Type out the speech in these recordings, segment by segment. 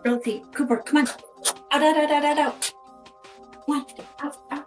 Rosie, Cooper, come on. Out. Come on, out.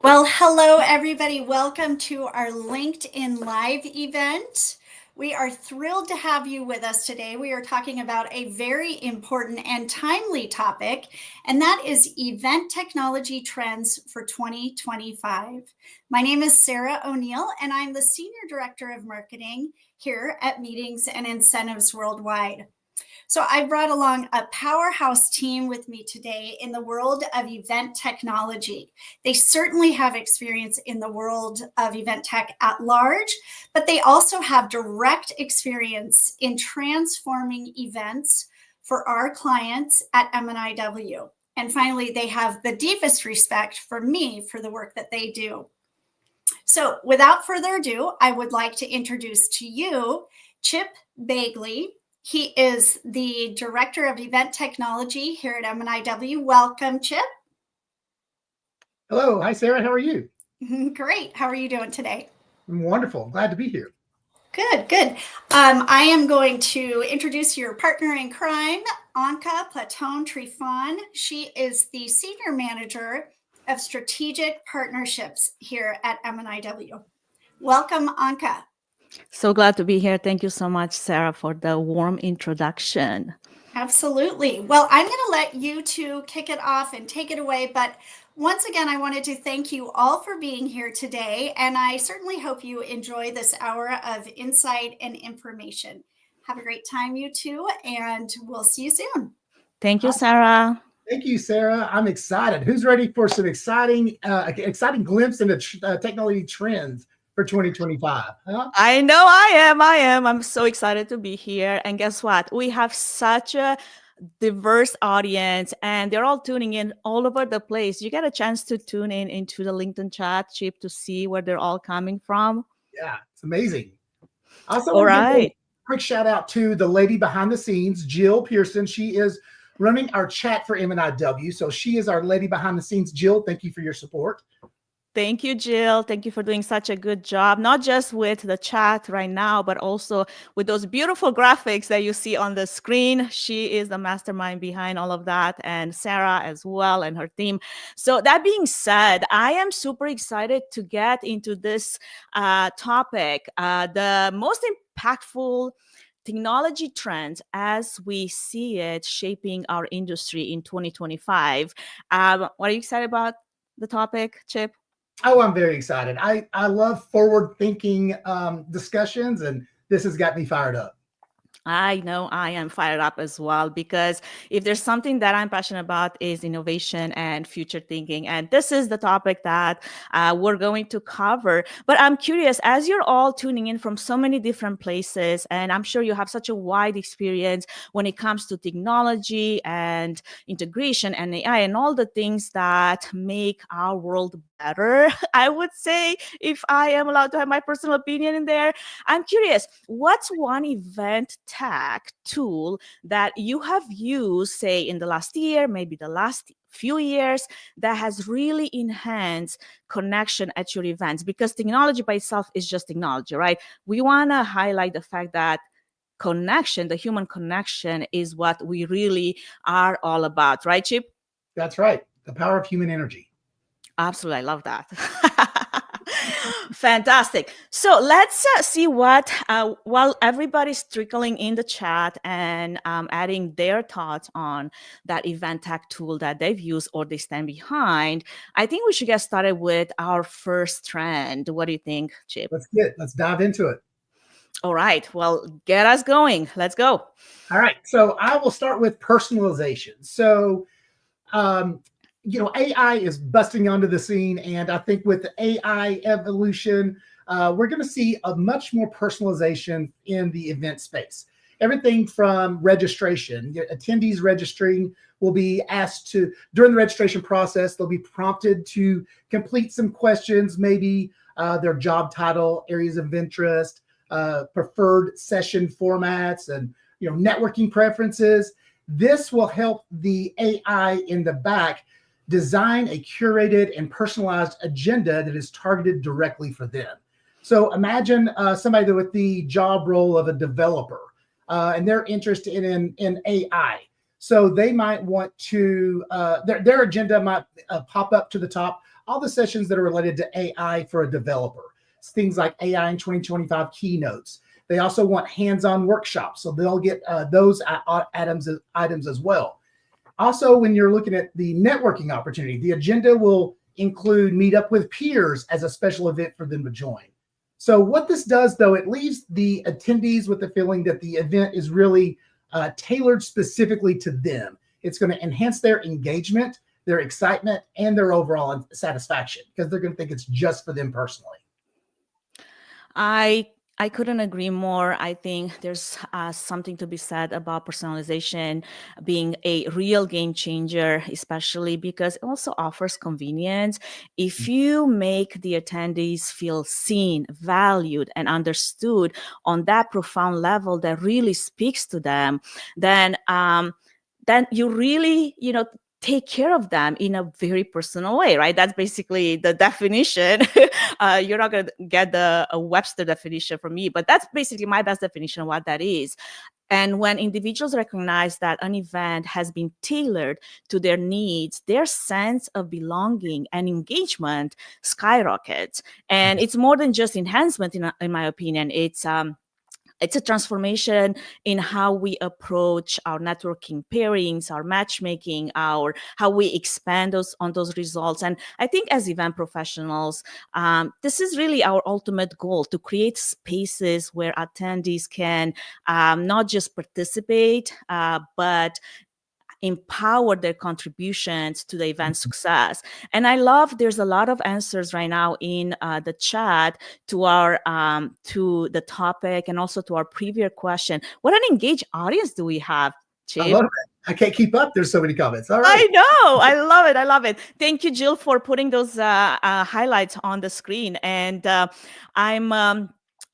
Well, hello, everybody. Welcome to our LinkedIn Live event. We are thrilled to have you with us today. We are talking about a very important and timely topic, and that is event technology trends for 2025. My name is Sarah O'Neill, and I'm the Senior Director of Marketing here at Meetings and Incentives Worldwide. So I brought along a powerhouse team with me today in the world of event technology. They certainly have experience in the world of event tech at large, but they also have direct experience in transforming events for our clients at M&IW. And finally, they have the deepest respect for me for the work that they do. So without further ado, I would like to introduce to you Chip Begley. He is the Director of Event Technology here at M&IW. Welcome, Chip. Hello. Hi, Sarah. How are you? Great. How are you doing today? I'm wonderful. Glad to be here. Good. I am going to introduce your partner in crime, Anca Platon Trifan. She is the Senior Manager of Strategic Partnerships here at M&IW. Welcome, Anca. So glad to be here. Thank you so much, Sarah, for the warm introduction. Absolutely. Well, I'm going to let you two kick it off and take it away. But once again, I wanted to thank you all for being here today. And I certainly hope you enjoy this hour of insight and information. Have a great time, you two, and we'll see you soon. Thank you, Sarah. Thank you, Sarah. I'm excited. Who's ready for some exciting glimpse into technology trends for 2025? Huh? I know I am. I'm so excited to be here. And guess what? We have such a diverse audience and they're all tuning in all over the place. You get a chance to tune in into the LinkedIn chat, Chip, to see where they're all coming from. Yeah, it's amazing. Also, all right. Quick shout out to the lady behind the scenes, Jill Pearson. She is running our chat for M&IW. So she is our lady behind the scenes. Jill, thank you for your support. Thank you, Jill. Thank you for doing such a good job, not just with the chat right now, but also with those beautiful graphics that you see on the screen. She is the mastermind behind all of that, and Sarah as well and her team. So that being said, I am super excited to get into this topic. The most impactful technology trends as we see it shaping our industry in 2025. What are you excited about the topic, Chip? Oh, I'm very excited. I love forward thinking discussions, and this has got me fired up. I know I am fired up as well, because if there's something that I'm passionate about is innovation and future thinking. And this is the topic that we're going to cover. But I'm curious, as you're all tuning in from so many different places, and I'm sure you have such a wide experience when it comes to technology and integration and AI and all the things that make our world better, I would say, if I am allowed to have my personal opinion in there. I'm curious, what's one event tech tool that you have used, say, in the last year, maybe the last few years, that has really enhanced connection at your events? Because technology by itself is just technology, right? We want to highlight the fact that connection, the human connection, is what we really are all about, right, Chip? That's right. The power of human energy. Absolutely. I love that. Fantastic. So let's see what, while everybody's trickling in the chat and adding their thoughts on that event tech tool that they've used or they stand behind, I think we should get started with our first trend. What do you think, Chip? Let's dive into it. All right. Well, get us going. Let's go. All right. So I will start with personalization. So, AI is busting onto the scene. And I think with the AI evolution, we're going to see a much more personalization in the event space. Everything from registration, attendees registering will be asked to, during the registration process, they'll be prompted to complete some questions, maybe their job title, areas of interest, preferred session formats, and networking preferences. This will help the AI in the back design a curated and personalized agenda that is targeted directly for them. So imagine somebody with the job role of a developer, and they're interested in AI. So they might want to, their agenda might pop up to the top, all the sessions that are related to AI for a developer. It's things like AI in 2025 keynotes. They also want hands-on workshops, so they'll get those items as well. Also, when you're looking at the networking opportunity, the agenda will include meet up with peers as a special event for them to join. So what this does, though, it leaves the attendees with the feeling that the event is really tailored specifically to them. It's going to enhance their engagement, their excitement, and their overall satisfaction, because they're going to think it's just for them personally. I couldn't agree more. I think there's something to be said about personalization being a real game changer, especially because it also offers convenience. If you make the attendees feel seen, valued, and understood on that profound level that really speaks to them, then you really, take care of them in a very personal way, right? That's basically the definition. You're not going to get a Webster definition from me, but that's basically my best definition of what that is. And when individuals recognize that an event has been tailored to their needs, their sense of belonging and engagement skyrockets. And it's more than just enhancement, in my opinion. It's a transformation in how we approach our networking pairings, our matchmaking, how we expand on those results. And I think as event professionals, this is really our ultimate goal, to create spaces where attendees can not just participate, but empower their contributions to the event success. And I love there's a lot of answers right now in the chat to our to the topic and also to our previous question. What an engaged audience do we have, Chip? I love it. I can't keep up. There's so many comments. All right. I know. I love it. I love it. Thank you, Jill, for putting those highlights on the screen. And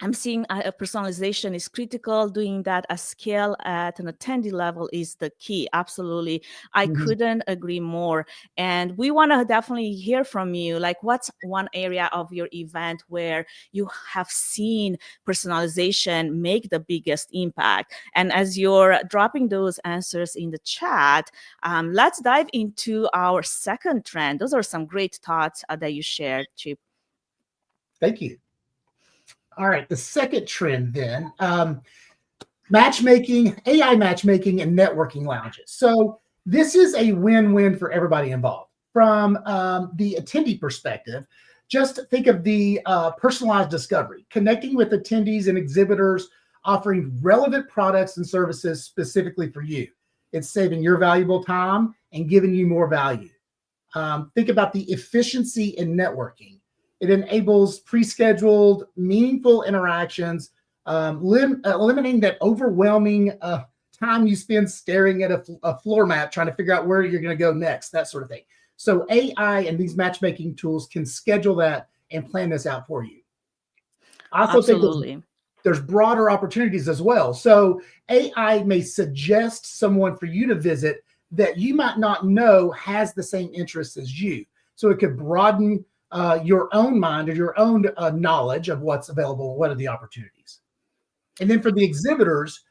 I'm seeing personalization is critical. Doing that at scale at an attendee level is the key. Absolutely. I couldn't agree more. And we want to definitely hear from you. Like, what's one area of your event where you have seen personalization make the biggest impact? And as you're dropping those answers in the chat, let's dive into our second trend. Those are some great thoughts that you shared, Chip. Thank you. All right, the second trend then. matchmaking, AI matchmaking, and networking lounges. So this is a win-win for everybody involved. From the attendee perspective, just think of the personalized discovery, connecting with attendees and exhibitors, offering relevant products and services specifically for you. It's saving your valuable time and giving you more value. Think about the efficiency in networking. It enables pre-scheduled, meaningful interactions, eliminating that overwhelming time you spend staring at a floor map trying to figure out where you're going to go next, that sort of thing. So AI and these matchmaking tools can schedule that and plan this out for you. I also think there's broader opportunities as well. So AI may suggest someone for you to visit that you might not know has the same interests as you. So it could broaden your own mind or your own knowledge of what's available and what are the opportunities. And then for the exhibitors,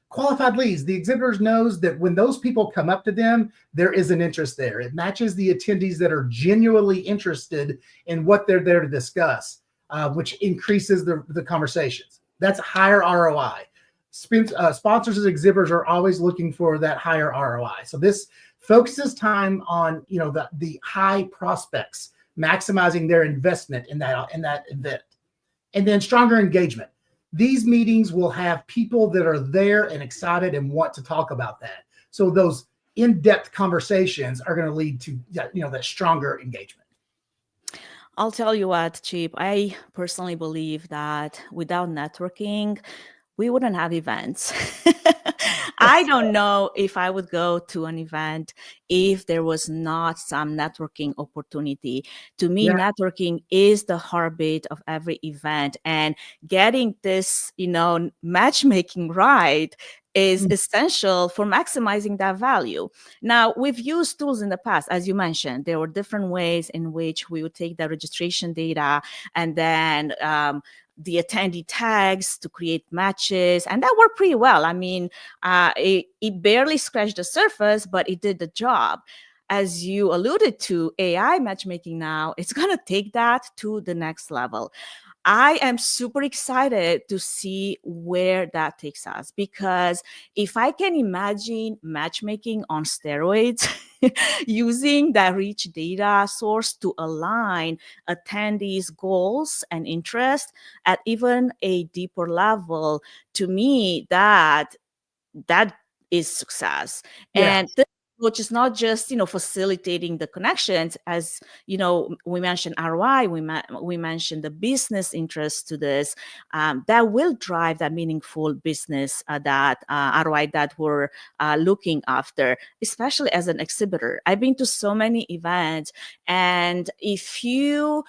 qualified leads. The exhibitors knows that when those people come up to them, there is an interest there. It matches the attendees that are genuinely interested in what they're there to discuss, which increases the conversations. That's higher ROI. Sponsors and exhibitors are always looking for that higher ROI. So this focuses time on the high prospects, maximizing their investment in that event. And then stronger engagement. These meetings will have people that are there and excited and want to talk about that. So those in-depth conversations are going to lead to that stronger engagement. I'll tell you what, Chip, I personally believe that without networking, we wouldn't have events. I don't know if I would go to an event if there was not some networking opportunity. To me, networking is the heartbeat of every event, and getting this, matchmaking right is essential for maximizing that value. Now, we've used tools in the past, as you mentioned. There were different ways in which we would take the registration data and then the attendee tags to create matches, and that worked pretty well. I mean, it barely scratched the surface, but it did the job. As you alluded to, AI matchmaking now, it's going to take that to the next level. I am super excited to see where that takes us, because if I can imagine matchmaking on steroids, using that rich data source to align attendees' goals and interests at even a deeper level, to me, that is success. Yeah. And this which is not just facilitating the connections, as we mentioned ROI, we mentioned the business interest to this, that will drive that meaningful business that ROI that we're looking after, especially as an exhibitor. I've been to so many events, and if you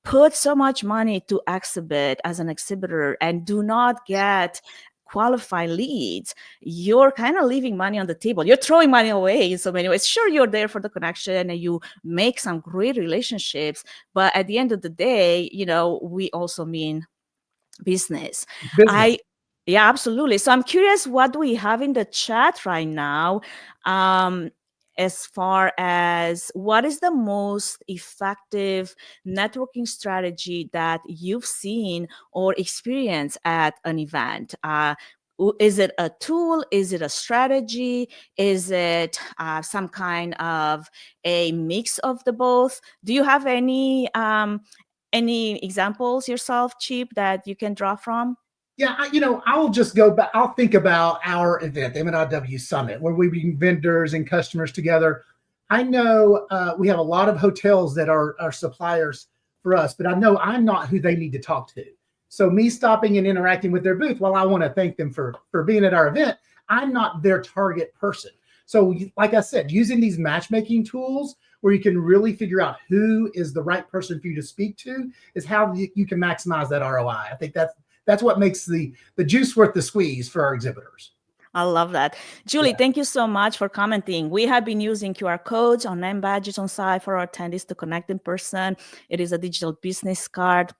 put so much money to exhibit as an exhibitor and do not get qualified leads, you're kind of leaving money on the table. You're throwing money away in so many ways. Sure, you're there for the connection and you make some great relationships, but at the end of the day, we also mean business. Yeah, absolutely. So I'm curious, what do we have in the chat right now? As far as what is the most effective networking strategy that you've seen or experienced at an event? Is it a tool? Is it a strategy? Is it some kind of a mix of the both? Do you have any examples yourself, Chip, that you can draw from? Yeah, I'll just go back. I'll think about our event, the M&IW Summit, where we bring vendors and customers together. I know we have a lot of hotels that are suppliers for us, but I know I'm not who they need to talk to. So me stopping and interacting with their booth, while I want to thank them for being at our event, I'm not their target person. So like I said, using these matchmaking tools where you can really figure out who is the right person for you to speak to is how you can maximize that ROI. I think that's what makes the juice worth the squeeze for our exhibitors. I love that. Julie, thank you so much for commenting. We have been using QR codes or name badges on site for our attendees to connect in person. It is a digital business card.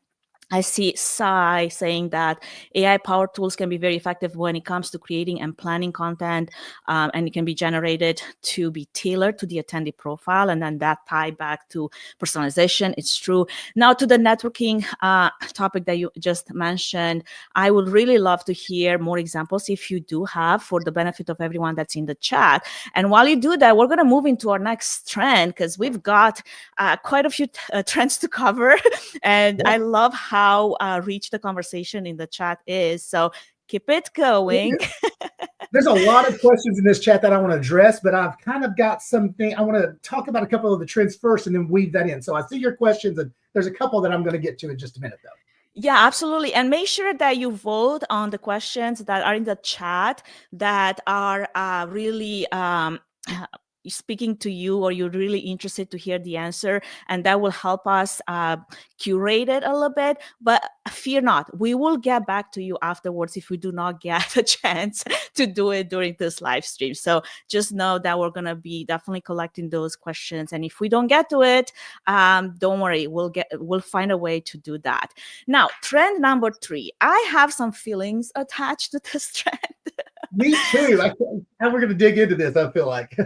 I see Sai saying that AI powered tools can be very effective when it comes to creating and planning content, and it can be generated to be tailored to the attendee profile, and then that tie back to personalization. It's true. Now to the networking topic that you just mentioned, I would really love to hear more examples if you do have, for the benefit of everyone that's in the chat. And while you do that, we're going to move into our next trend, because we've got quite a few trends to cover. And I love how rich the conversation in the chat is. So keep it going. There's a lot of questions in this chat that I want to address, but I've kind of got something. I want to talk about a couple of the trends first and then weave that in. So I see your questions, and there's a couple that I'm going to get to in just a minute, though. Yeah, absolutely. And make sure that you vote on the questions that are in the chat that are really speaking to you, or you're really interested to hear the answer, and that will help us curate it a little bit. But fear not, we will get back to you afterwards if we do not get a chance to do it during this live stream. So just know that we're going to be definitely collecting those questions, and if we don't get to it, don't worry, we'll find a way to do that. Now, trend number 3, I have some feelings attached to this trend. Me too. How we're going to dig into this, I feel like.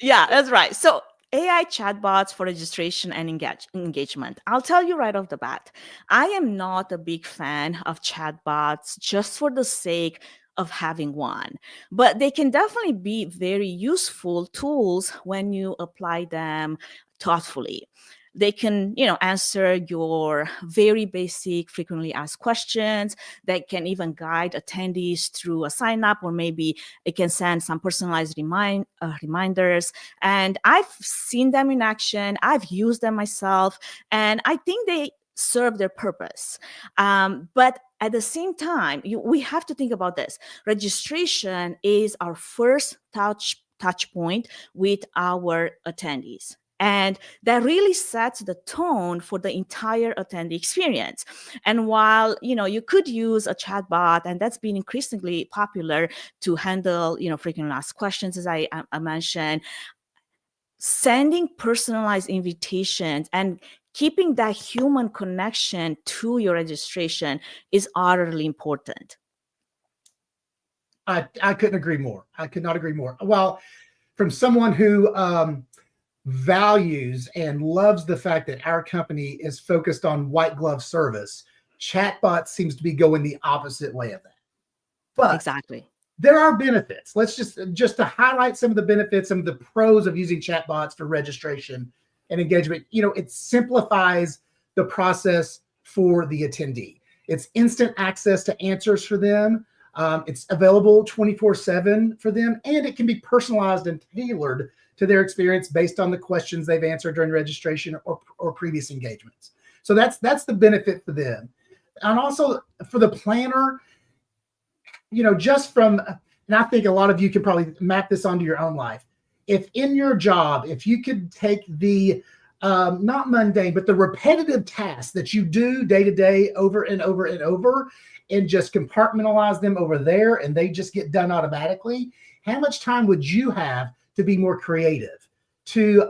Yeah, that's right. So AI chatbots for registration and engagement. I'll tell you right off the bat, I am not a big fan of chatbots just for the sake of having one, but they can definitely be very useful tools when you apply them thoughtfully. They can, answer your very basic frequently asked questions. They can even guide attendees through a sign up, or maybe it can send some personalized reminders. And I've seen them in action. I've used them myself, and I think they serve their purpose. But at the same time, we have to think about this. Registration is our first touch point with our attendees. And that really sets the tone for the entire attendee experience. And while, you could use a chatbot, and that's been increasingly popular to handle, frequently asked questions, as I mentioned, sending personalized invitations and keeping that human connection to your registration is utterly important. I couldn't agree more. I could not agree more. Well, from someone who values and loves the fact that our company is focused on white glove service, chatbot seems to be going the opposite way of that. But exactly, there are benefits. Let's just to highlight some of the benefits, some of the pros of using chatbots for registration and engagement. It simplifies the process for the attendee. It's instant access to answers for them. It's available 24/7 for them, and it can be personalized and tailored to their experience based on the questions they've answered during registration or previous engagements. So that's the benefit for them. And also for the planner, just from, and I think a lot of you can probably map this onto your own life. If in your job, if you could take the not mundane, but the repetitive tasks that you do day to day over and over and over, and just compartmentalize them over there, and they just get done automatically, how much time would you have to be more creative, to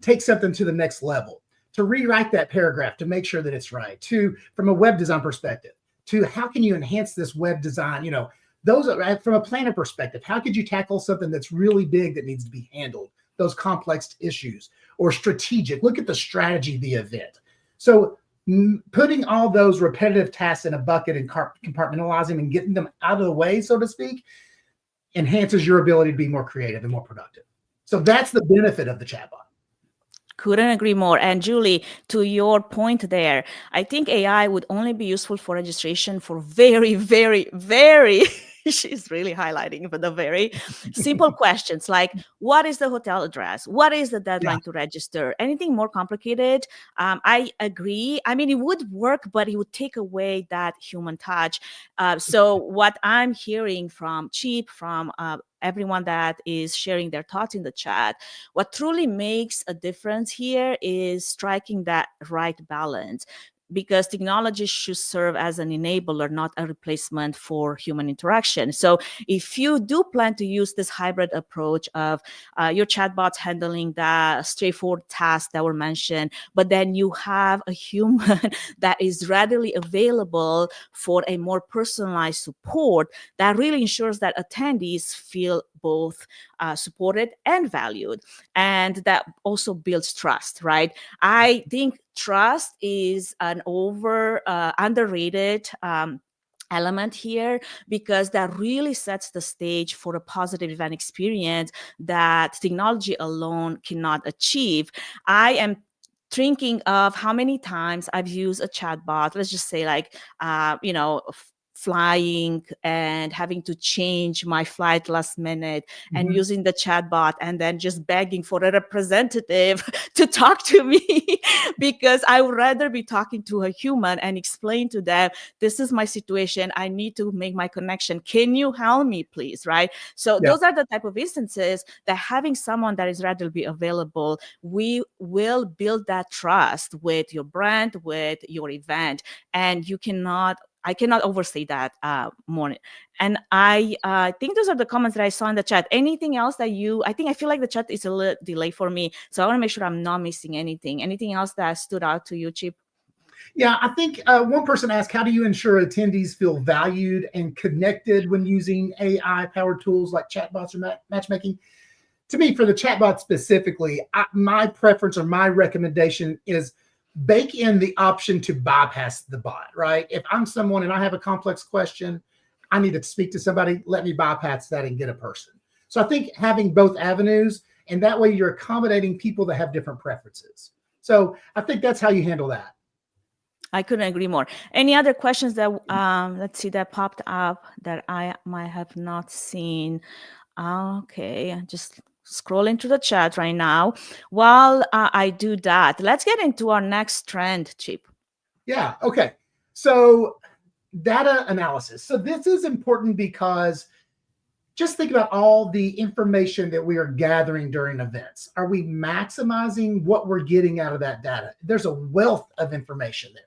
take something to the next level, to rewrite that paragraph, to make sure that it's right, to, from a web design perspective, to how can you enhance this web design? Those are, from a planner perspective, how could you tackle something that's really big that needs to be handled, those complex issues, or strategic? Look at the strategy of the event. So putting all those repetitive tasks in a bucket and compartmentalizing them and getting them out of the way, so to speak, enhances your ability to be more creative and more productive. So that's the benefit of the chatbot. Couldn't agree more. And Julie, to your point there, I think AI would only be useful for registration for very, very, very, she's really highlighting for the very simple questions like, what is the hotel address? What is the deadline to register? Anything more complicated? I agree. I mean, it would work, but it would take away that human touch. So what I'm hearing from Chip, from everyone that is sharing their thoughts in the chat, what truly makes a difference here is striking that right balance. because technology should serve as an enabler, not a replacement for human interaction. So if you do plan to use this hybrid approach of your chatbots handling the straightforward tasks that were mentioned, but then you have a human that is readily available for a more personalized support, that really ensures that attendees feel both supported and valued. And that also builds trust, right? I think trust is an underrated element here, because that really sets the stage for a positive event experience that technology alone cannot achieve. I am thinking of how many times I've used a chatbot, let's just say like, flying and having to change my flight last minute, and using the chatbot and then just begging for a representative to talk to me because I would rather be talking to a human and explain to them, this is my situation, I need to make my connection, can you help me please, right? So those are the type of instances that having someone that is readily available, we will build that trust with your brand, with your event, and I cannot overstate that more. And I think those are the comments that I saw in the chat. Anything else that I feel like the chat is a little delayed for me. So I want to make sure I'm not missing anything. Anything else that stood out to you, Chip? Yeah, I think one person asked, how do you ensure attendees feel valued and connected when using AI-powered tools like chatbots or matchmaking? To me, for the chatbot specifically, my preference or my recommendation is bake in the option to bypass the bot, right? If I'm someone and I have a complex question, I need to speak to somebody, let me bypass that and get a person. So I think having both avenues, and that way you're accommodating people that have different preferences. So I think that's how you handle that. I couldn't agree more. Any other questions that, let's see, that popped up that I might have not seen? Okay, just scrolling through the chat right now. While I do that, let's get into our next trend, Chip. Yeah, okay. So data analysis. So this is important because just think about all the information that we are gathering during events. Are we maximizing what we're getting out of that data? There's a wealth of information there.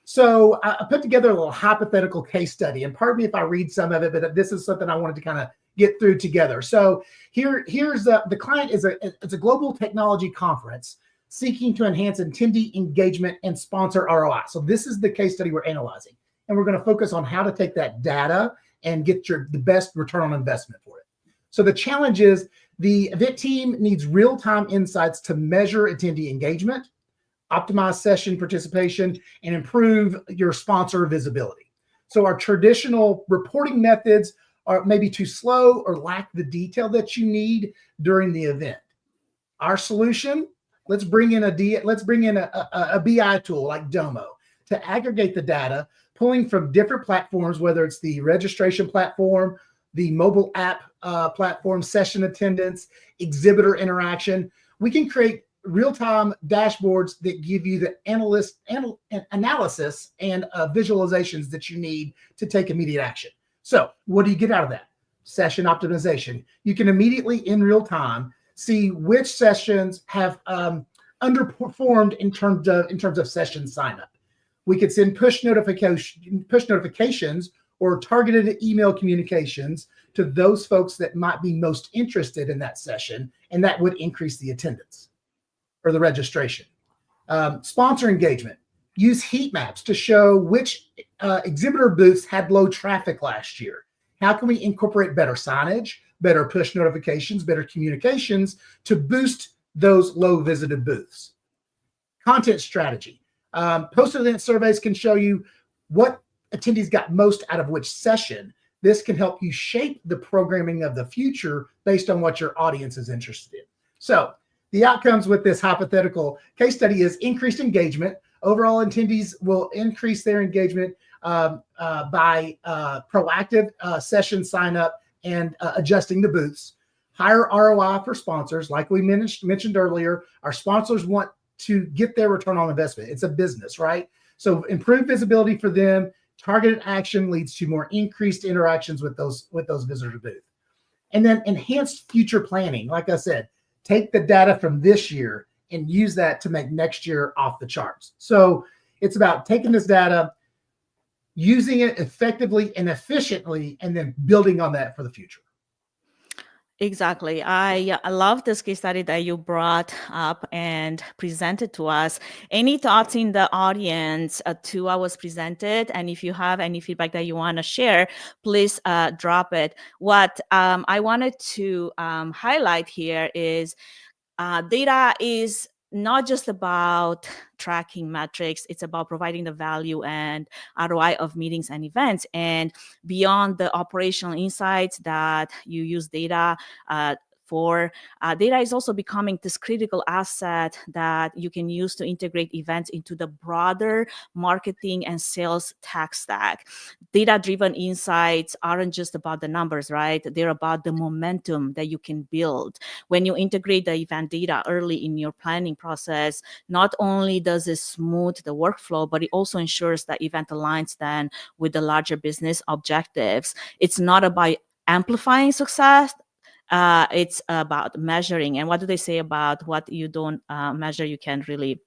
So I put together a little hypothetical case study, and pardon me if I read some of it, but this is something I wanted to kind of get through together. So here's the client it's a global technology conference seeking to enhance attendee engagement and sponsor ROI. So this is the case study we're analyzing, and we're going to focus on how to take that data and get the best return on investment for it. So the challenge is the event team needs real-time insights to measure attendee engagement, optimize session participation, and improve your sponsor visibility. So our traditional reporting methods are maybe too slow or lack the detail that you need during the event. Our solution, let's bring in a BI tool like Domo to aggregate the data, pulling from different platforms, whether it's the registration platform, the mobile app platform, session attendance, exhibitor interaction. We can create real-time dashboards that give you the analysis and visualizations that you need to take immediate action. So what do you get out of that? Session optimization. You can immediately, in real time, see which sessions have underperformed in terms of session sign up. We could send push notifications or targeted email communications to those folks that might be most interested in that session, and that would increase the attendance or the registration. Sponsor engagement. Use heat maps to show which exhibitor booths had low traffic last year. How can we incorporate better signage, better push notifications, better communications to boost those low visited booths? Content strategy. Post-event surveys can show you what attendees got most out of which session. This can help you shape the programming of the future based on what your audience is interested in. So the outcomes with this hypothetical case study is increased engagement. Overall, attendees will increase their engagement by proactive session sign up and adjusting the booths. Higher ROI for sponsors. Like we mentioned earlier, our sponsors want to get their return on investment. It's a business, right? So improved visibility for them. Targeted action leads to more increased interactions with those visitor booths. And then enhanced future planning. Like I said, take the data from this year and use that to make next year off the charts. So It's about taking this data, using it effectively and efficiently, and then building on that for the future. Exactly. I love this case study that you brought up and presented to us. Any thoughts in the audience to what was presented? And if you have any feedback that you want to share, please drop it. What I wanted to highlight here is data is not just about tracking metrics, it's about providing the value and ROI of meetings and events. And beyond the operational insights that you use data for, data is also becoming this critical asset that you can use to integrate events into the broader marketing and sales tech stack. Data-driven insights aren't just about the numbers, right? They're about the momentum that you can build. When you integrate the event data early in your planning process, not only does it smooth the workflow, but it also ensures that event aligns then with the larger business objectives. It's not about amplifying success. It's about measuring. And what do they say about what you don't measure, you can't really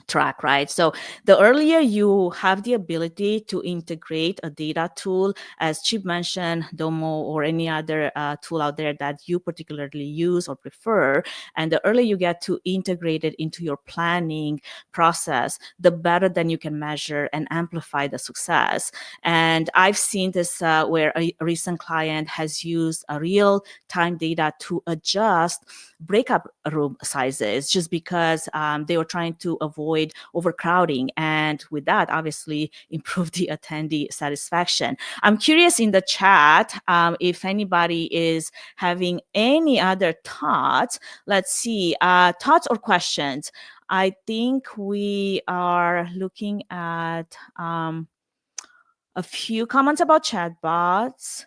track, right? So the earlier you have the ability to integrate a data tool, as Chip mentioned, Domo or any other tool out there that you particularly use or prefer, and the earlier you get to integrate it into your planning process, the better then you can measure and amplify the success. And I've seen this where a recent client has used a real-time data to adjust breakup room sizes just because they were trying to avoid overcrowding, and with that obviously improve the attendee satisfaction. I'm curious in the chat if anybody is having any other thoughts. Let's see, thoughts or questions. I think we are looking at a few comments about chatbots.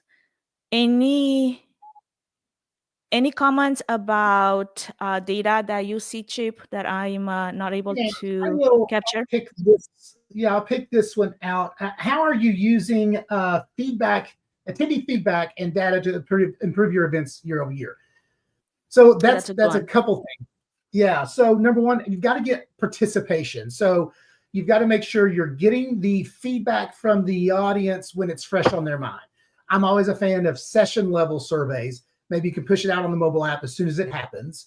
Any comments about data that you see, Chip, that I'm not able to capture? I'll pick this one out. How are you using feedback, attendee feedback, and data to improve your events year over year? So that's a couple things. Yeah. So number one, you've got to get participation. So you've got to make sure you're getting the feedback from the audience when it's fresh on their mind. I'm always a fan of session level surveys. Maybe you can push it out on the mobile app as soon as it happens.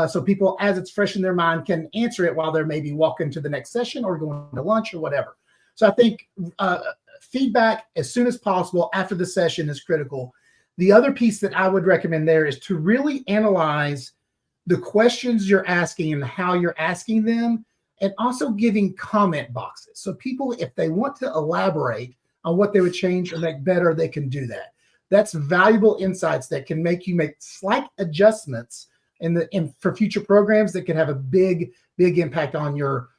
So people, as it's fresh in their mind, can answer it while they're maybe walking to the next session or going to lunch or whatever. So I think feedback as soon as possible after the session is critical. The other piece that I would recommend there is to really analyze the questions you're asking and how you're asking them, and also giving comment boxes. So people, if they want to elaborate on what they would change or make better, they can do that. That's valuable insights that can make you make slight adjustments for future programs that could have a big impact on your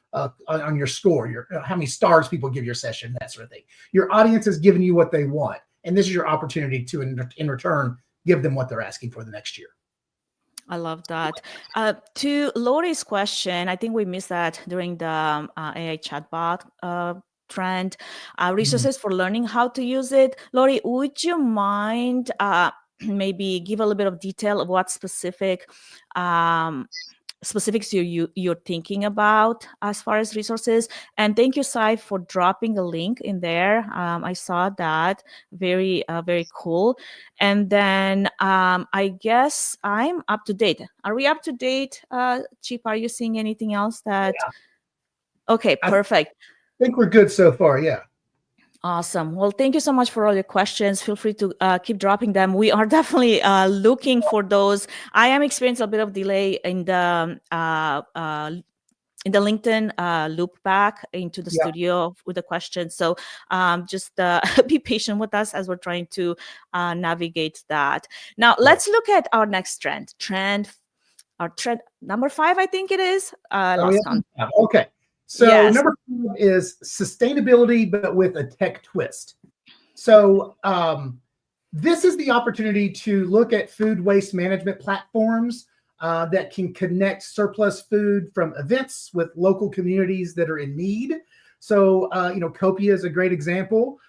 score, how many stars people give your session, that sort of thing. Your audience is giving you what they want, and this is your opportunity to, in return, give them what they're asking for the next year. I love that. To Lori's question, I think we missed that during the AI chatbot trend, resources for learning how to use it. Lori, would you mind maybe give a little bit of detail of what specifics you're thinking about as far as resources? And thank you, Sai, for dropping a link in there. I saw that. Very cool. And then I guess I'm up to date. Are we up to date, Chip? Are you seeing anything else that? Yeah. Okay, perfect. I think we're good so far. Yeah. Awesome. Well, thank you so much for all your questions. Feel free to keep dropping them. We are definitely looking for those. I am experiencing a bit of delay in the LinkedIn loop back into the studio with the questions. So just be patient with us as we're trying to navigate that. Now, let's look at our next trend. Our trend number 5, I think it is. Lost count. Okay. So number 5 is sustainability, but with a tech twist. So this is the opportunity to look at food waste management platforms that can connect surplus food from events with local communities that are in need. So, Copia is a great example.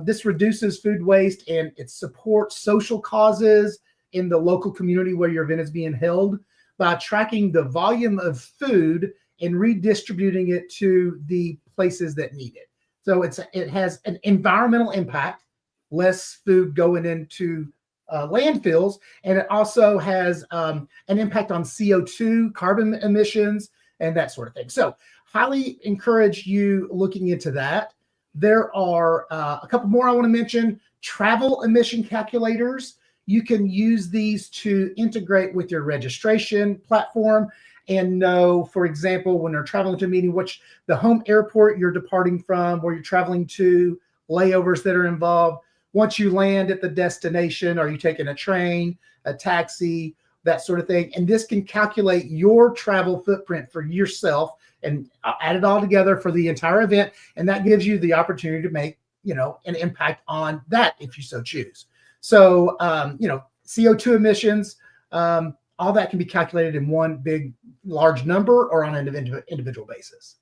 This reduces food waste and it supports social causes in the local community where your event is being held by tracking the volume of food and redistributing it to the places that need it. So it has an environmental impact, less food going into landfills, and it also has an impact on CO2, carbon emissions, and that sort of thing. So highly encourage you looking into that. There are a couple more I want to mention. Travel emission calculators. You can use these to integrate with your registration platform and know, for example, when they're traveling to a meeting, which the home airport you're departing from, where you're traveling to, layovers that are involved. Once you land at the destination, are you taking a train, a taxi, that sort of thing? And this can calculate your travel footprint for yourself and add it all together for the entire event. And that gives you the opportunity to make, an impact on that if you so choose. So, CO2 emissions, all that can be calculated in one big, large number or on an individual basis.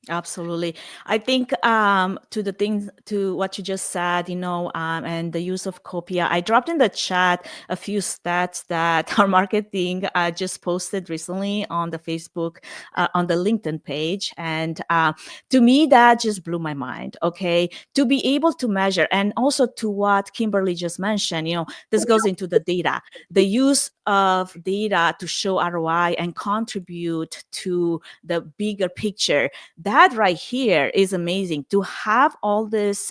Absolutely. I think to what you just said, and the use of Copia, I dropped in the chat a few stats that our marketing just posted recently on the Facebook, on the LinkedIn page. And to me, that just blew my mind. Okay. To be able to measure, and also to what Kimberly just mentioned, this goes into the data, the use of data to show ROI and contribute to the bigger picture. That right here is amazing to have all this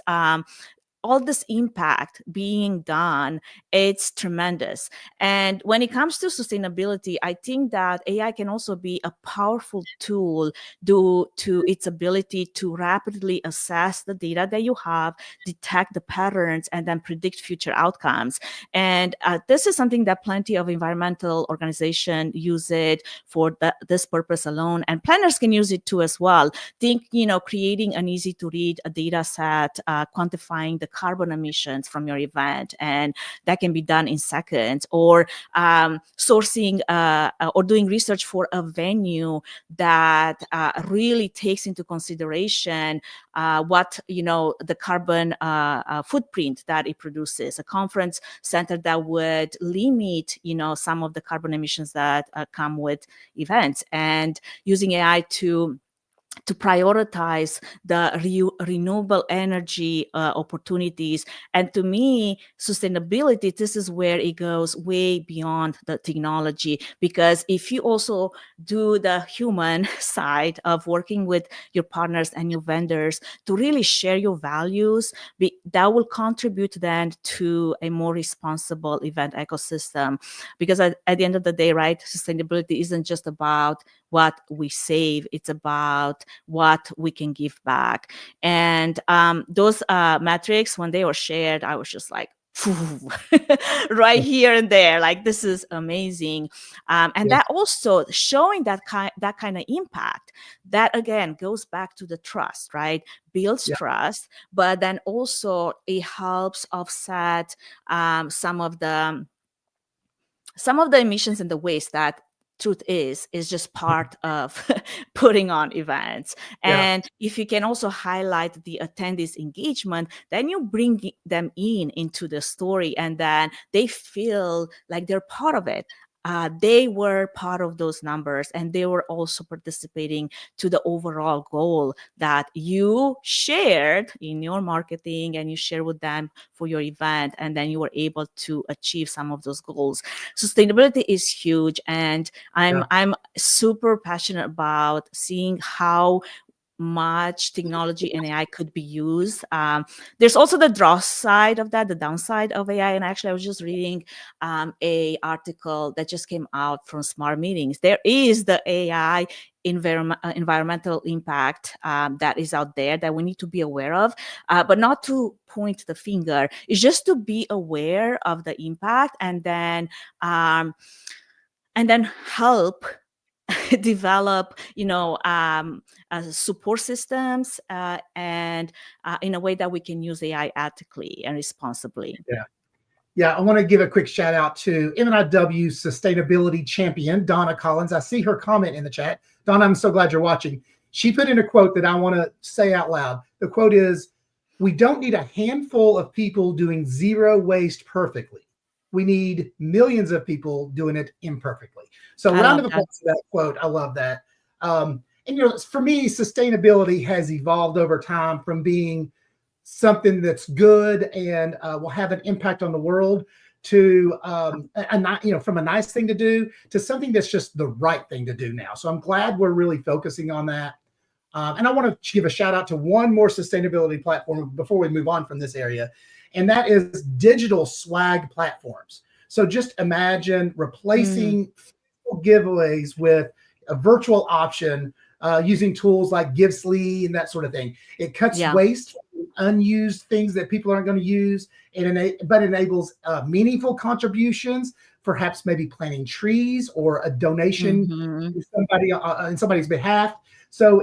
impact being done. It's tremendous. And when it comes to sustainability, I think that AI can also be a powerful tool due to its ability to rapidly assess the data that you have, detect the patterns, and then predict future outcomes. And this is something that plenty of environmental organizations use it for this purpose alone. And planners can use it too as well. Think, creating an easy to read data set, quantifying the carbon emissions from your event, and that can be done in seconds. Or sourcing or doing research for a venue that really takes into consideration what the carbon footprint that it produces. A conference center that would limit some of the carbon emissions that come with events, and using AI to prioritize the renewable energy opportunities. And to me, sustainability, this is where it goes way beyond the technology, because if you also do the human side of working with your partners and your vendors to really share your values, that will contribute then to a more responsible event ecosystem. Because at the end of the day, right, sustainability isn't just about what we save, it's about what we can give back. And those metrics, when they were shared, I was just like, right here and there, like, this is amazing. And that also showing that kind of impact, that again goes back to the trust, right? Builds trust, but then also it helps offset some of the emissions and the waste that truth is just part of putting on events. And if you can also highlight the attendees' engagement, then you bring them into the story, and then they feel like they're part of it. They were part of those numbers, and they were also participating to the overall goal that you shared in your marketing and you share with them for your event, and then you were able to achieve some of those goals. Sustainability is huge, and I'm super passionate about seeing how much technology and AI could be used. There's also the draw side of that, the downside of AI. And actually, I was just reading a article that just came out from Smart Meetings. There is the AI environmental impact that is out there that we need to be aware of, but not to point the finger. It's just to be aware of the impact, and then help develop, support systems and in a way that we can use AI ethically and responsibly. Yeah, I want to give a quick shout out to M&IW sustainability champion, Donna Collins. I see her comment in the chat. Donna, I'm so glad you're watching. She put in a quote that I want to say out loud. The quote is, "We don't need a handful of people doing zero waste perfectly. We need millions of people doing it imperfectly." So round of applause for that quote. I love that. And, for me, sustainability has evolved over time from being something that's good and will have an impact on the world to from a nice thing to do to something that's just the right thing to do now. So I'm glad we're really focusing on that. And I want to give a shout out to one more sustainability platform before we move on from this area, and that is digital swag platforms. So just imagine replacing physical giveaways with a virtual option using tools like Givesly and that sort of thing. It cuts waste from unused things that people aren't going to use, but enables meaningful contributions, perhaps maybe planting trees or a donation to somebody in somebody's behalf. So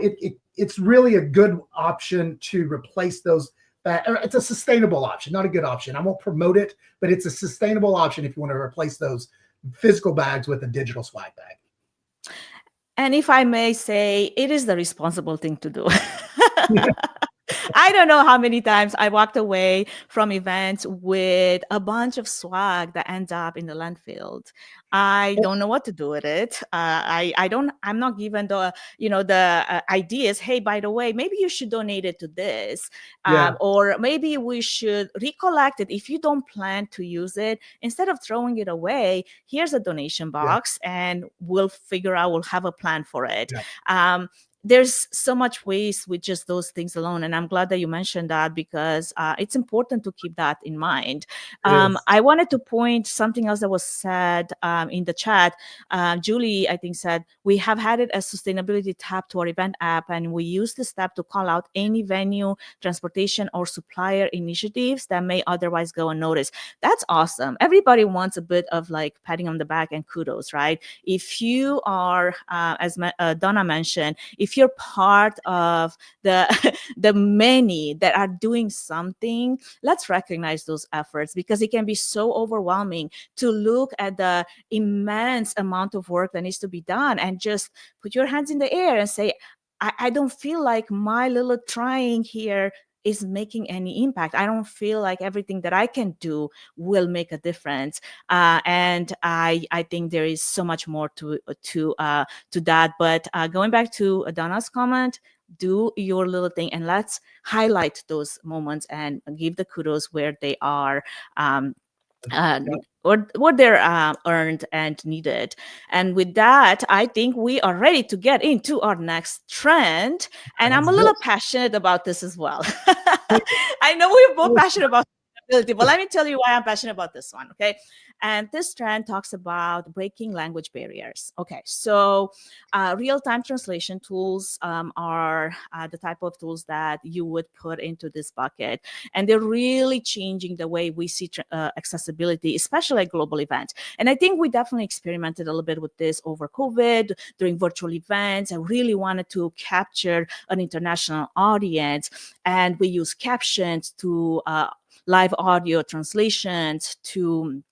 it's really a good option to replace those. It's a sustainable option, not a good option. I won't promote it, but it's a sustainable option if you want to replace those physical bags with a digital swag bag. And if I may say, it is the responsible thing to do. I don't know how many times I walked away from events with a bunch of swag that ends up in the landfill. I don't know what to do with it. I'm not given the ideas. Hey, by the way, maybe you should donate it to this, or maybe we should recollect it. If you don't plan to use it, instead of throwing it away, here's a donation box, and we'll have a plan for it. There's so much waste with just those things alone. And I'm glad that you mentioned that, because it's important to keep that in mind. I wanted to point something else that was said in the chat. Julie, I think, said, we have added a sustainability tab to our event app, and we use this tab to call out any venue, transportation, or supplier initiatives that may otherwise go unnoticed. That's awesome. Everybody wants a bit of like patting on the back and kudos, right? If you are, as Donna mentioned, if you're part of the many that are doing something, let's recognize those efforts, because it can be so overwhelming to look at the immense amount of work that needs to be done and just put your hands in the air and say, I don't feel like my little trying here is making any impact. I don't feel like everything that I can do will make a difference. And I think there is so much more to that. But going back to Donna's comment, do your little thing, and let's highlight those moments and give the kudos where they are. Or what they're earned and needed. And with that, I think we are ready to get into our next trend. And I'm a little passionate about this as well. I know we're both passionate about sustainability, but let me tell you why I'm passionate about this one, okay? And this trend talks about breaking language barriers. Okay, so real-time translation tools are the type of tools that you would put into this bucket. And they're really changing the way we see accessibility, especially at global events. And I think we definitely experimented a little bit with this over COVID, during virtual events. I really wanted to capture an international audience. And we use captions to live audio translations, to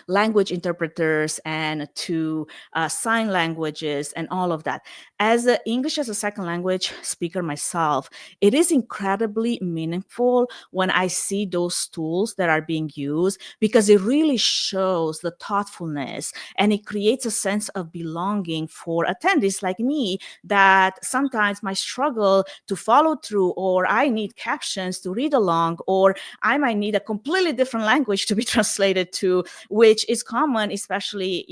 language interpreters, and to sign languages and all of that. As an English as a second language speaker myself, it is incredibly meaningful when I see those tools that are being used, because it really shows the thoughtfulness and it creates a sense of belonging for attendees like me that sometimes might struggle to follow through, or I need captions to read along, or I might need a completely different language to be translated to, which is common, especially,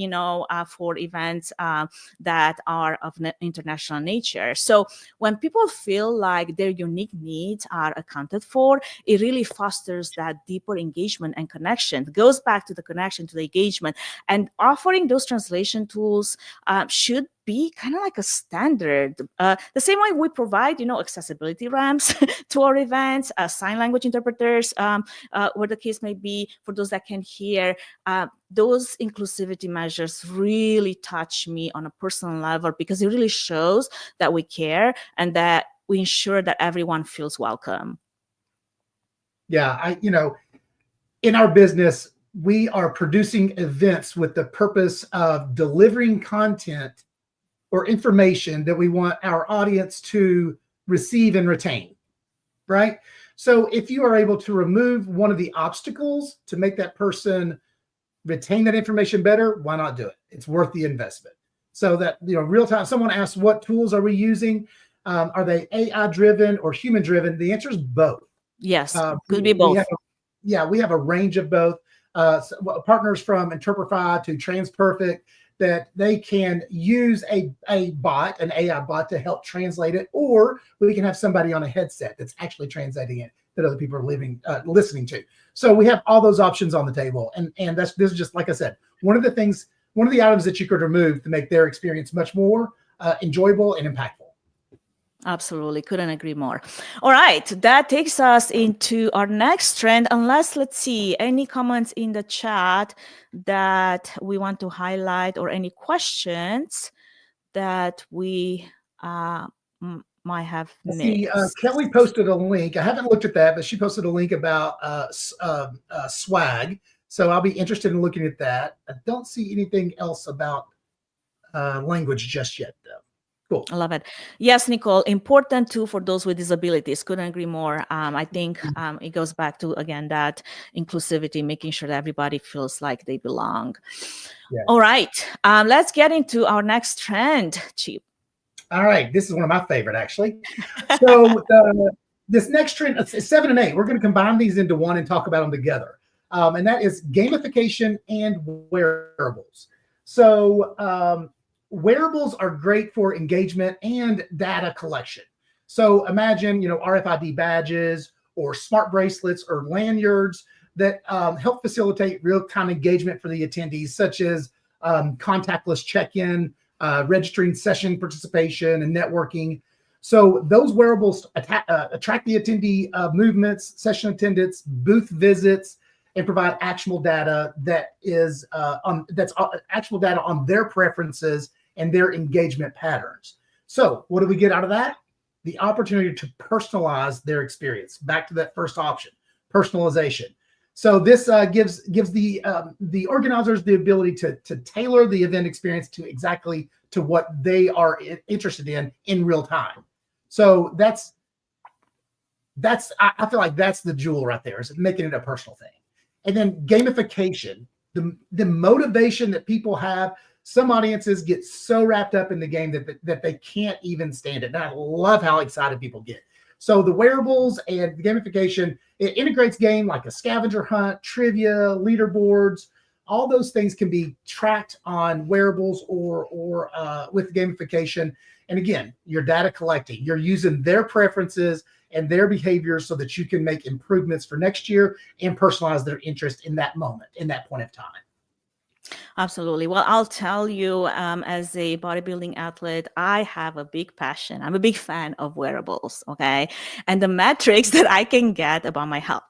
for events that are of international nature. So when people feel like their unique needs are accounted for, it really fosters that deeper engagement and connection. It goes back to the connection, to the engagement, and offering those translation tools should be kind of like a standard. The same way we provide, accessibility ramps to our events, sign language interpreters, where the case may be, for those that can hear. Those inclusivity measures really touch me on a personal level, because it really shows that we care and that we ensure that everyone feels welcome. Yeah, in our business, we are producing events with the purpose of delivering content or information that we want our audience to receive and retain, right? So if you are able to remove one of the obstacles to make that person retain that information better, why not do it? It's worth the investment. so that, real time. Someone asks, what tools are we using? Are they AI driven or human driven? The answer is both. Yes, could be both. We have a range of both. Partners from Interprefy to TransPerfect, that they can use an AI bot to help translate it, or we can have somebody on a headset that's actually translating it that other people are listening to. So we have all those options on the table, and this is just, like I said, one of the items that you could remove to make their experience much more enjoyable and impactful. Absolutely. Couldn't agree more. All right. That takes us into our next trend. Unless, let's see, any comments in the chat that we want to highlight, or any questions that we might have missed. See, Kelly posted a link. I haven't looked at that, but she posted a link about swag. So I'll be interested in looking at that. I don't see anything else about language just yet, though. Cool. I love it. Yes, Nicole, important too for those with disabilities. Couldn't agree more. I think it goes back to, again, that inclusivity, making sure that everybody feels like they belong. Yeah. All right. Let's get into our next trend, Chip. All right. This is one of my favorite, actually. So this next trend, it's 7 and 8. We're going to combine these into one and talk about them together. And that is gamification and wearables. So wearables are great for engagement and data collection. So imagine, RFID badges or smart bracelets or lanyards that help facilitate real-time engagement for the attendees, such as contactless check-in, registering session participation, and networking. So those wearables attract the attendee movements, session attendance, booth visits, and provide actionable data actionable data on their preferences and their engagement patterns. So what do we get out of that? The opportunity to personalize their experience. Back to that first option, personalization. So this gives the organizers the ability to tailor the event experience to what they are interested in real time. So I feel like that's the jewel right there, is making it a personal thing. And then gamification, the motivation that people have. Some audiences get so wrapped up in the game that they can't even stand it. And I love how excited people get. So the wearables and the gamification, it integrates game like a scavenger hunt, trivia, leaderboards. All those things can be tracked on wearables or with gamification. And again, you're data collecting. You're using their preferences and their behaviors so that you can make improvements for next year and personalize their interest in that moment, in that point of time. Absolutely. Well, I'll tell you, as a bodybuilding athlete, I have a big passion. I'm a big fan of wearables, okay? And the metrics that I can get about my health.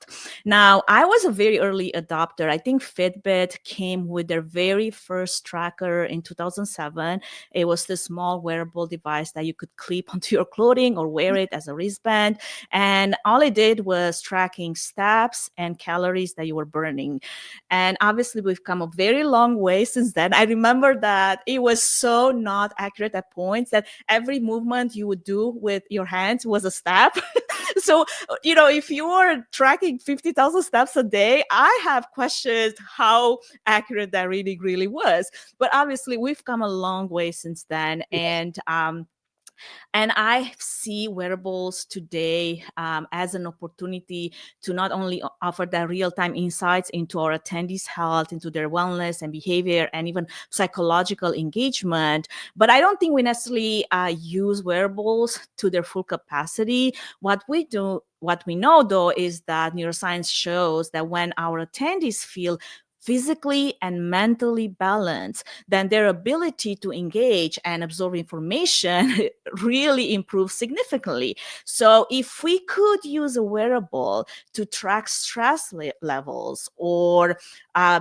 Now, I was a very early adopter. I think Fitbit came with their very first tracker in 2007. It was this small wearable device that you could clip onto your clothing or wear it as a wristband. And all it did was tracking steps and calories that you were burning. And obviously, we've come a very long way since then. I remember that it was so not accurate at points that every movement you would do with your hands was a step. So, if you were tracking 50,000 steps a day, I have questioned how accurate that really, really was. But obviously, we've come a long way since then. And I see wearables today as an opportunity to not only offer that real-time insights into our attendees' health, into their wellness and behavior, and even psychological engagement, but I don't think we necessarily use wearables to their full capacity. What we know, though, is that neuroscience shows that when our attendees feel physically and mentally balanced, then their ability to engage and absorb information really improves significantly. So if we could use a wearable to track stress levels or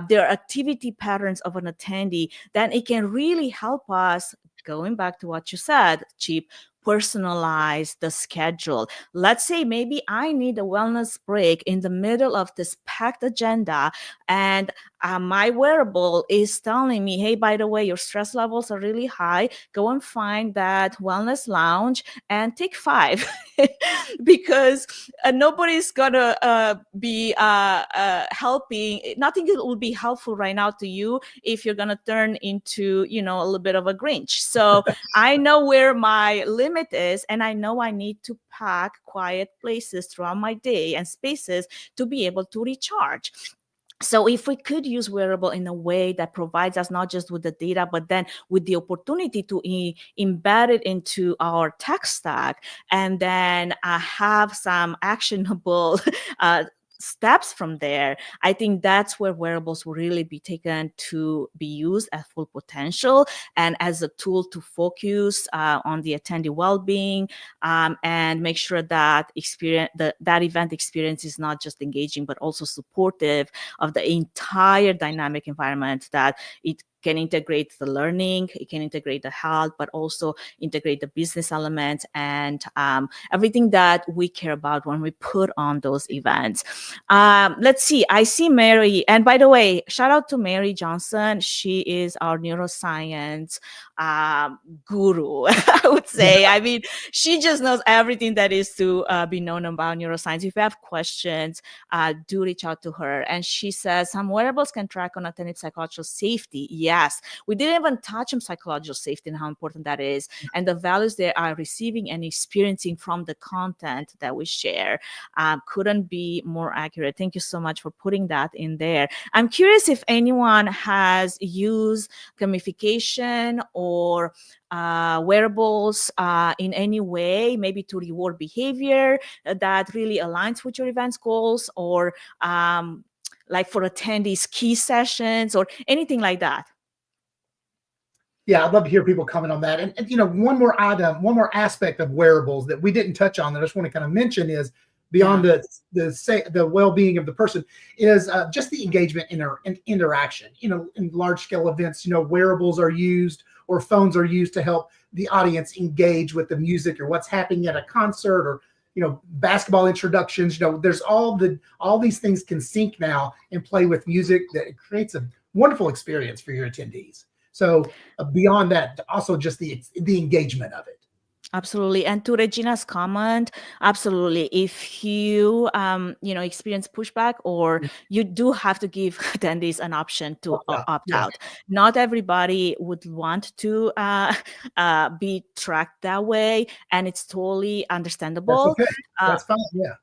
their activity patterns of an attendee, then it can really help us, going back to what you said, Chip, personalize the schedule. Let's say maybe I need a wellness break in the middle of this packed agenda, and my wearable is telling me, hey, by the way, your stress levels are really high. Go and find that wellness lounge and take 5 because nobody's gonna be helping. Nothing will be helpful right now to you if you're gonna turn into, a little bit of a Grinch. So I know where my limit is, and I know I need to pack quiet places throughout my day and spaces to be able to recharge. So if we could use wearable in a way that provides us not just with the data, but then with the opportunity to embed it into our tech stack, and then have some actionable steps from there, I think that's where wearables will really be taken to be used at full potential and as a tool to focus on the attendee well-being, and make sure that that event experience is not just engaging, but also supportive of the entire dynamic environment that it can integrate the learning, it can integrate the health, but also integrate the business elements and everything that we care about when we put on those events. Let's see, I see Mary. And by the way, shout out to Mary Johnson. She is our neuroscience guru, I would say. I mean, she just knows everything that is to be known about neuroscience. If you have questions, do reach out to her. And she says some wearables can track unattended psychological safety. Yes, we didn't even touch on psychological safety and how important that is, and the values they are receiving and experiencing from the content that we share. Couldn't be more accurate. Thank you so much for putting that in there. I'm curious if anyone has used gamification or wearables in any way, maybe to reward behavior that really aligns with your event's goals, or like for attendees key sessions or anything like that. Yeah, I'd love to hear people comment on that. And one more item, one more aspect of wearables that we didn't touch on that I just want to kind of mention is beyond the well-being of the person is just the engagement and interaction. In large scale events, wearables are used or phones are used to help the audience engage with the music or what's happening at a concert, or basketball introductions. There's all these things can sync now and play with music that creates a wonderful experience for your attendees. So beyond that, also just the engagement of it. Absolutely. And to Regina's comment, absolutely. If you, experience pushback, or you do have to give attendees an option to opt out. Not everybody would want to be tracked that way, and it's totally understandable. That's okay. That's fine. Yeah.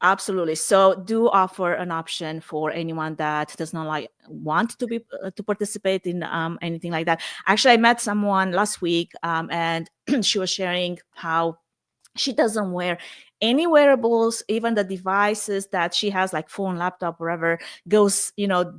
Absolutely. So do offer an option for anyone that does not want to participate in anything like that. Actually, I met someone last week, and she was sharing how she doesn't wear any wearables, even the devices that she has, like phone, laptop, wherever, goes,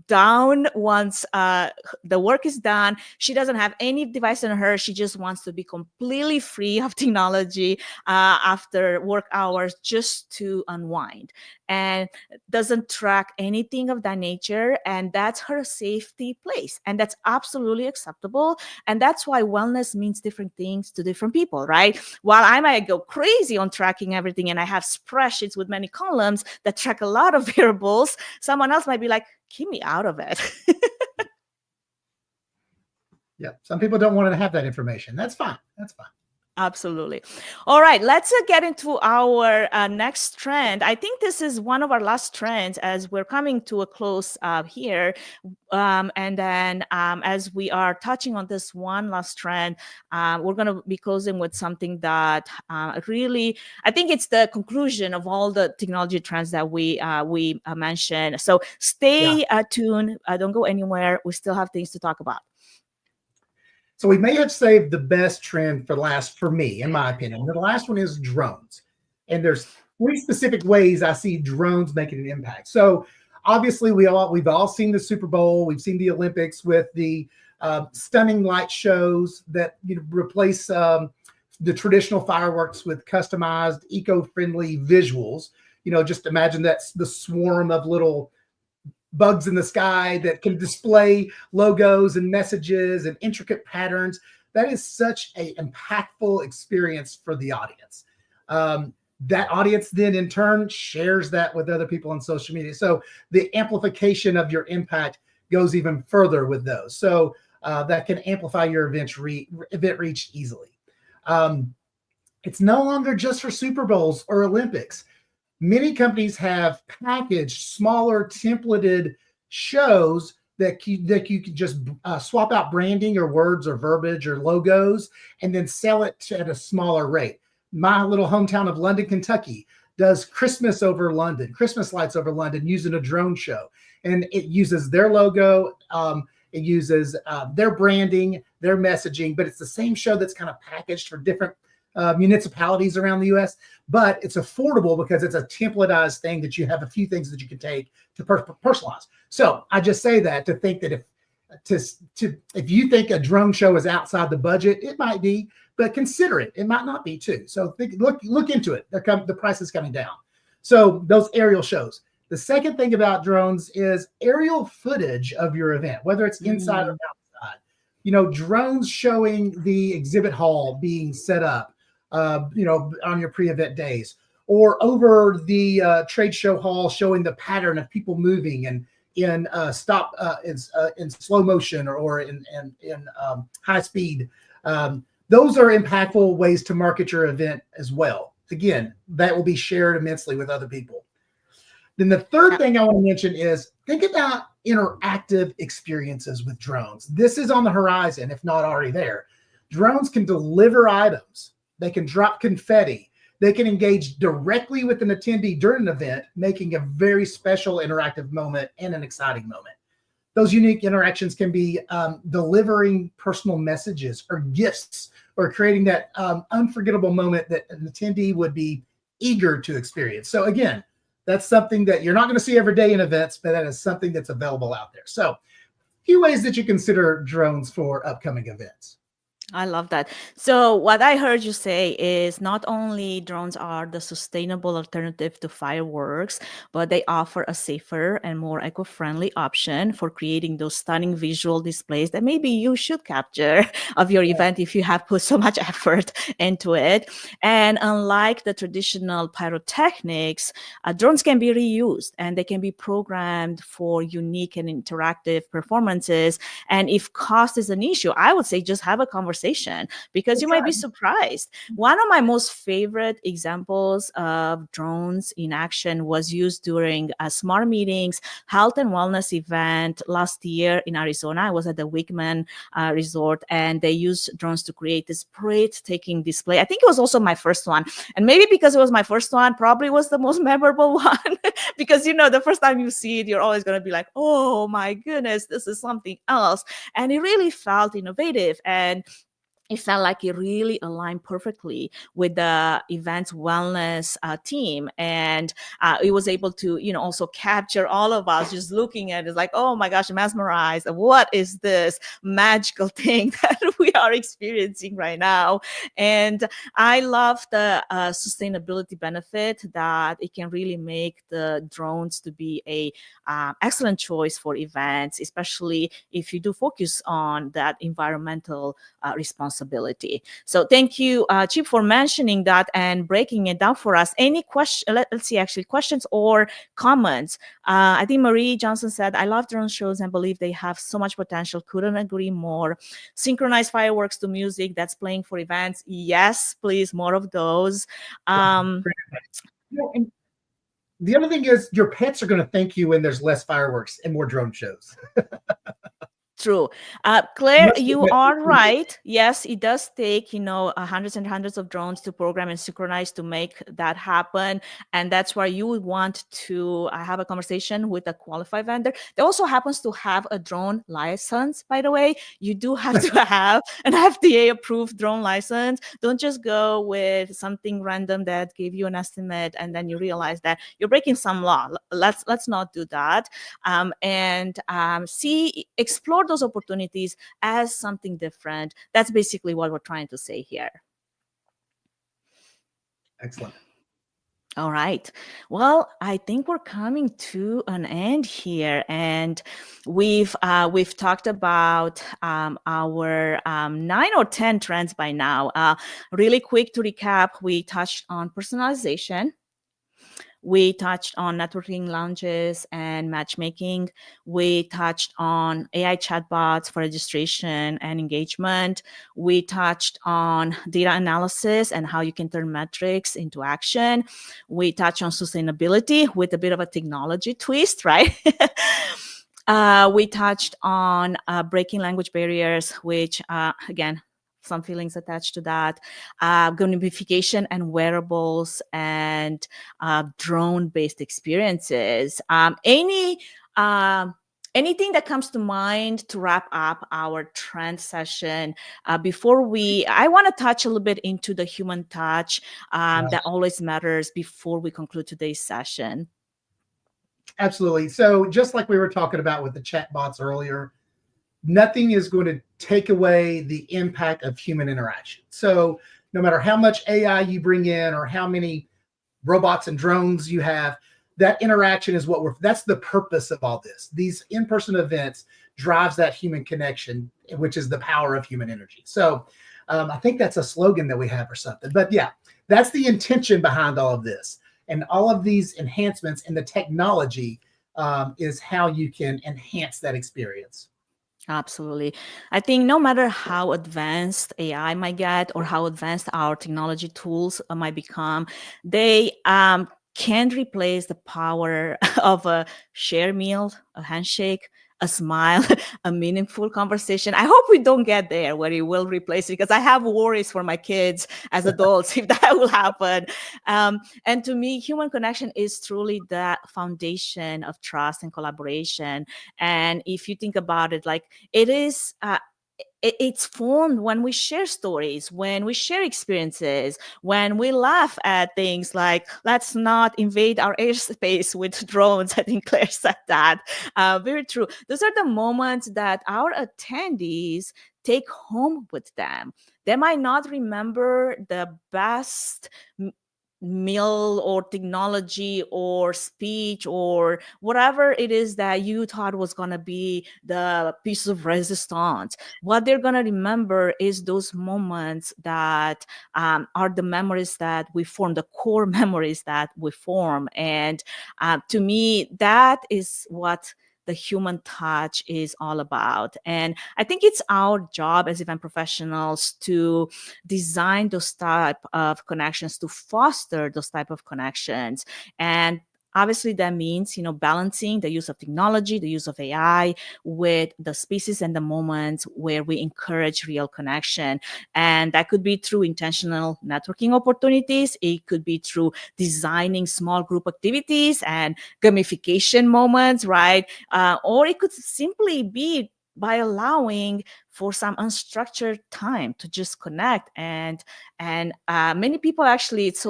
down once the work is done. She doesn't have any device in her. She just wants to be completely free of technology after work hours, just to unwind, and doesn't track anything of that nature. And that's her safety place. And that's absolutely acceptable. And that's why wellness means different things to different people, right? While I might go crazy on tracking everything, and I have spreadsheets with many columns that track a lot of variables, someone else might be like, keep me out of it. Yeah. Some people don't want to have that information. That's fine. That's fine. Absolutely. All right, let's get into our next trend. I think this is one of our last trends as we're coming to a close here. And then as we are touching on this one last trend, we're going to be closing with something that really, I think it's the conclusion of all the technology trends that we mentioned. So stay tuned. Don't go anywhere. We still have things to talk about. So we may have saved the best trend for last, for me, in my opinion. The last one is drones. And there's 3 specific ways I see drones making an impact. So obviously we've all seen the Super Bowl. We've seen the Olympics with the stunning light shows that replace the traditional fireworks with customized, eco-friendly visuals. Just imagine that's the swarm of little bugs in the sky that can display logos and messages and intricate patterns. That is such an impactful experience for the audience. That audience then in turn shares that with other people on social media. So the amplification of your impact goes even further with those. So that can amplify your event reach easily. It's no longer just for Super Bowls or Olympics. Many companies have packaged smaller templated shows that you can just swap out branding or words or verbiage or logos and then sell it at a smaller rate. My little hometown of London, Kentucky does Christmas lights over London using a drone show. And it uses their logo, it uses their branding, their messaging, but it's the same show that's kind of packaged for different municipalities around the US, but it's affordable because it's a templatized thing that you have a few things that you can take to personalize. So I just say that to think that if you think a drone show is outside the budget, it might be, but consider it. It might not be too. So look into it. The price is coming down. So those aerial shows. The second thing about drones is aerial footage of your event, whether it's inside or outside. Drones showing the exhibit hall being set up, on your pre-event days, or over the trade show hall, showing the pattern of people moving and in slow motion or in high speed. Those are impactful ways to market your event as well. Again, that will be shared immensely with other people. Then the third thing I want to mention is think about interactive experiences with drones. This is on the horizon, if not already there. Drones can deliver items. They can drop confetti. They can engage directly with an attendee during an event, making a very special interactive moment and an exciting moment. Those unique interactions can be delivering personal messages or gifts or creating that unforgettable moment that an attendee would be eager to experience. So again, that's something that you're not going to see every day in events, but that is something that's available out there. So a few ways that you consider drones for upcoming events. I love that. So what I heard you say is not only drones are the sustainable alternative to fireworks, but they offer a safer and more eco-friendly option for creating those stunning visual displays that maybe you should capture of your event if you have put so much effort into it. And unlike the traditional pyrotechnics, drones can be reused and they can be programmed for unique and interactive performances. And if cost is an issue, I would say just have a conversation, because you might be surprised. One of my most favorite examples of drones in action was used during a Smart Meetings health and wellness event last year in Arizona. I was at the Wigman Resort, and they used drones to create this breathtaking display. I think it was also my first one. And maybe because it was my first one, probably was the most memorable one. Because, the first time you see it, you're always going to be like, oh my goodness, this is something else. And it really felt innovative. And it felt like it really aligned perfectly with the event's wellness team. And it was able to, also capture all of us just looking at it like, oh my gosh, mesmerized. What is this magical thing that we are experiencing right now? And I love the sustainability benefit that it can really make the drones to be a excellent choice for events, especially if you do focus on that environmental responsibility. So thank you, Chip, for mentioning that and breaking it down for us. Any question? Let's see, actually, questions or comments. I think Marie Johnson said, I love drone shows and believe they have so much potential. Couldn't agree more. Synchronize fireworks to music that's playing for events. Yes, please, more of those. And the other thing is your pets are going to thank you when there's less fireworks and more drone shows. True. Claire, you are right. Yes, it does take, hundreds and hundreds of drones to program and synchronize to make that happen. And that's why you would want to have a conversation with a qualified vendor. That also happens to have a drone license, by the way. You do have to have an FDA approved drone license. Don't just go with something random that gave you an estimate and then you realize that you're breaking some law. Let's not do that. Explore those opportunities as something different. That's basically what we're trying to say here. Excellent. All right. Well, I think we're coming to an end here, and we've talked about our 9 or 10 trends by now. Really quick to recap, we touched on personalization. We touched on networking lounges and matchmaking. We touched on AI chatbots for registration and engagement. We touched on data analysis and how you can turn metrics into action. We touched on sustainability with a bit of a technology twist, right? We touched on breaking language barriers, which, again, some feelings attached to that, gamification and wearables, and drone-based experiences. Anything that comes to mind to wrap up our trend session before I want to touch a little bit into the human touch that always matters before we conclude today's session. Absolutely. So just like we were talking about with the chat bots earlier, nothing is going to take away the impact of human interaction. So no matter how much AI you bring in or how many robots and drones you have, that interaction is that's the purpose of all this. These in-person events drives that human connection, which is the power of human energy. So I think that's a slogan that we have or something. But yeah, that's the intention behind all of this. And all of these enhancements in the technology is how you can enhance that experience. Absolutely. I think no matter how advanced AI might get or how advanced our technology tools might become, they can't replace the power of a shared meal, a handshake, a smile, a meaningful conversation. I hope we don't get there where it will replace it, because I have worries for my kids as adults if that will happen. And to me, human connection is truly the foundation of trust and collaboration. And if you think about it, like it is, it's formed when we share stories, when we share experiences, when we laugh at things like, let's not invade our airspace with drones. I think Claire said that. Very true. Those are the moments that our attendees take home with them. They might not remember the best meal or technology or speech or whatever it is that you thought was going to be the piece of resistance. What they're going to remember is those moments that are the memories that we form, the core memories that we form. And to me, that is what the human touch is all about. And I think it's our job as event professionals to design those type of connections, to foster those type of connections. And obviously that means, balancing the use of technology, the use of AI with the spaces and the moments where we encourage real connection. And that could be through intentional networking opportunities. It could be through designing small group activities and gamification moments, right? Or it could simply be by allowing for some unstructured time to just connect. And many people actually, it's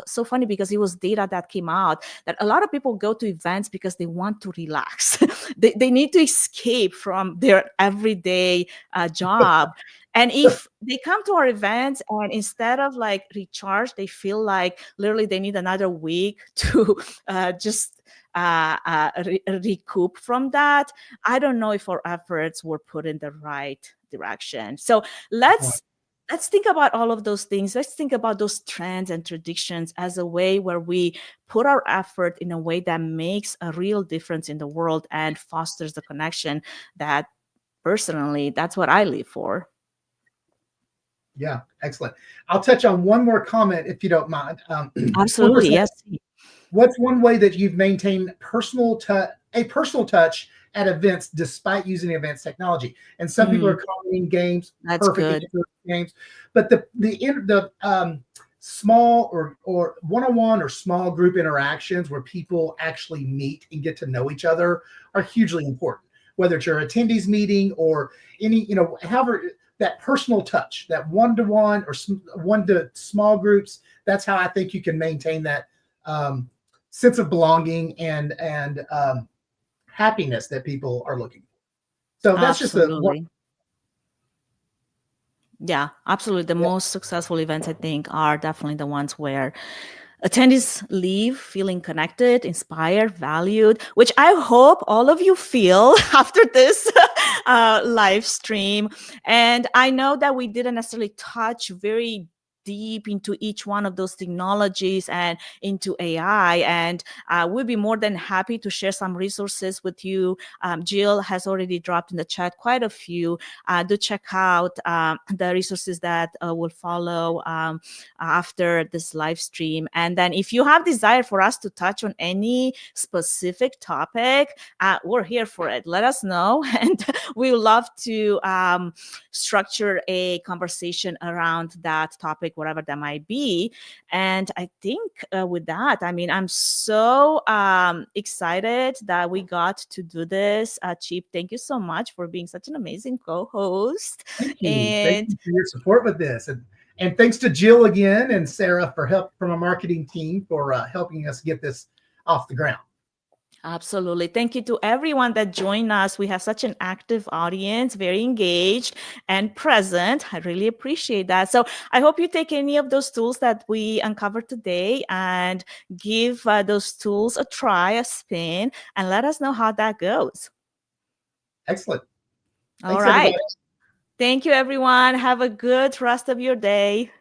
so funny, because it was data that came out that a lot of people go to events because they want to relax. they need to escape from their everyday job. And if they come to our events and instead of like recharge, they feel like literally they need another week to just recoup from that, I don't know if our efforts were put in the right direction. So let's think about all of those things. Let's think about those trends and traditions as a way where we put our effort in a way that makes a real difference in the world and fosters the connection that personally, that's what I live for. Yeah, excellent. I'll touch on one more comment if you don't mind. Absolutely, yes. What's one way that you've maintained a personal touch at events despite using advanced technology? And some people are calling games. That's good. Games, but the small or one-on-one or small group interactions where people actually meet and get to know each other are hugely important. Whether it's your attendees meeting or any, however, that personal touch, that one-to-one or one to small groups, that's how I think you can maintain that sense of belonging and happiness that people are looking for. So that's Absolutely. just Yeah, absolutely. The most successful events, I think, are definitely the ones where attendees leave feeling connected, inspired, valued, which I hope all of you feel after this live stream. And I know that we didn't necessarily touch very deep into each one of those technologies and into AI. And we'll be more than happy to share some resources with you. Jill has already dropped in the chat quite a few. Do check out the resources that will follow after this live stream. And then if you have desire for us to touch on any specific topic, we're here for it. Let us know. And we would love to structure a conversation around that topic, whatever that might be. And I think with that, I mean, I'm so excited that we got to do this. Chip, thank you so much for being such an amazing co-host. Thank you. And Thank you for your support with this. And thanks to Jill again and Sarah for help from our marketing team for helping us get this off the ground. absolutely. Thank you to everyone that joined us. We have such an active audience, very engaged and present. I really appreciate that. So I hope you take any of those tools that we uncovered today and give those tools a try, a spin, and let us know how that goes. Excellent. All Thanks, right. everybody. Thank you, everyone. Have a good rest of your day.